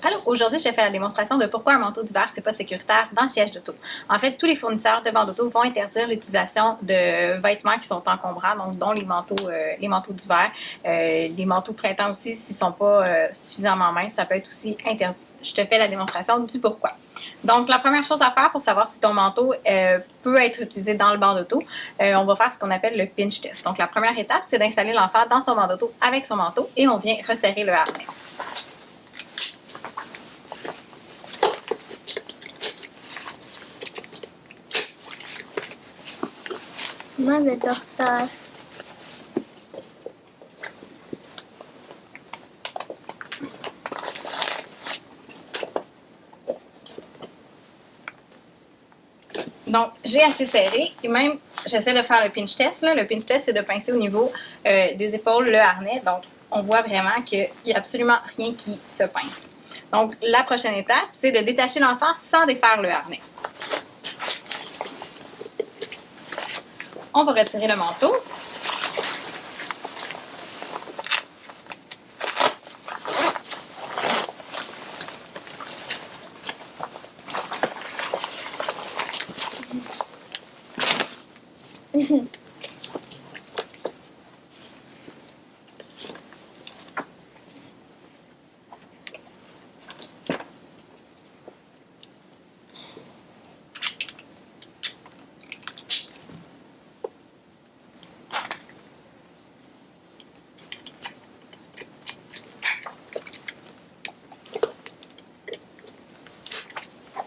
Alors, aujourd'hui, je fais la démonstration de pourquoi un manteau d'hiver, c'est pas sécuritaire dans le siège d'auto. En fait, tous les fournisseurs de bancs d'auto vont interdire l'utilisation de vêtements qui sont encombrants, donc dont les manteaux d'hiver, les manteaux printemps aussi, s'ils sont pas suffisamment minces, ça peut être aussi interdit. Je te fais la démonstration du pourquoi. Donc, la première chose à faire pour savoir si ton manteau peut être utilisé dans le banc d'auto, on va faire ce qu'on appelle le pinch test. Donc, la première étape, c'est d'installer l'enfant dans son banc d'auto avec son manteau et on vient resserrer le harnais. Mamy doktor. Donc, j'ai assez serré et même, j'essaie de faire le pinch test. Là. Le pinch test, c'est de pincer au niveau des épaules le harnais. Donc, on voit vraiment qu'il n'y a absolument rien qui se pince. Donc, la prochaine étape, c'est de détacher l'enfant sans défaire le harnais. On va retirer le manteau.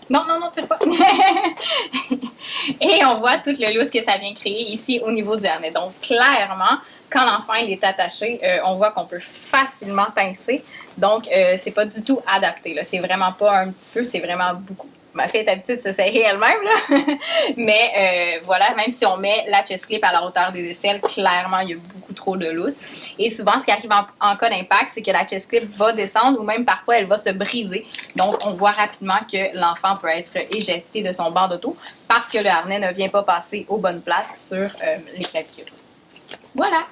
Non, non, non, tire pas. Et on voit tout le lousse que ça vient créer ici au niveau du harnais. Donc, clairement, quand l'enfant il est attaché, on voit qu'on peut facilement pincer. Donc, c'est pas du tout adapté. C'est vraiment pas un petit peu, c'est vraiment beaucoup. Ma fille est habituée de se serrer elle-même, là. Mais voilà, même si on met la chest clip à la hauteur des aisselles, clairement, il y a beaucoup trop de lousse. Et souvent, ce qui arrive en cas d'impact, c'est que la chest clip va descendre ou même parfois, elle va se briser. Donc, on voit rapidement que l'enfant peut être éjecté de son banc d'auto parce que le harnais ne vient pas passer aux bonnes places sur les clavicules. Voilà!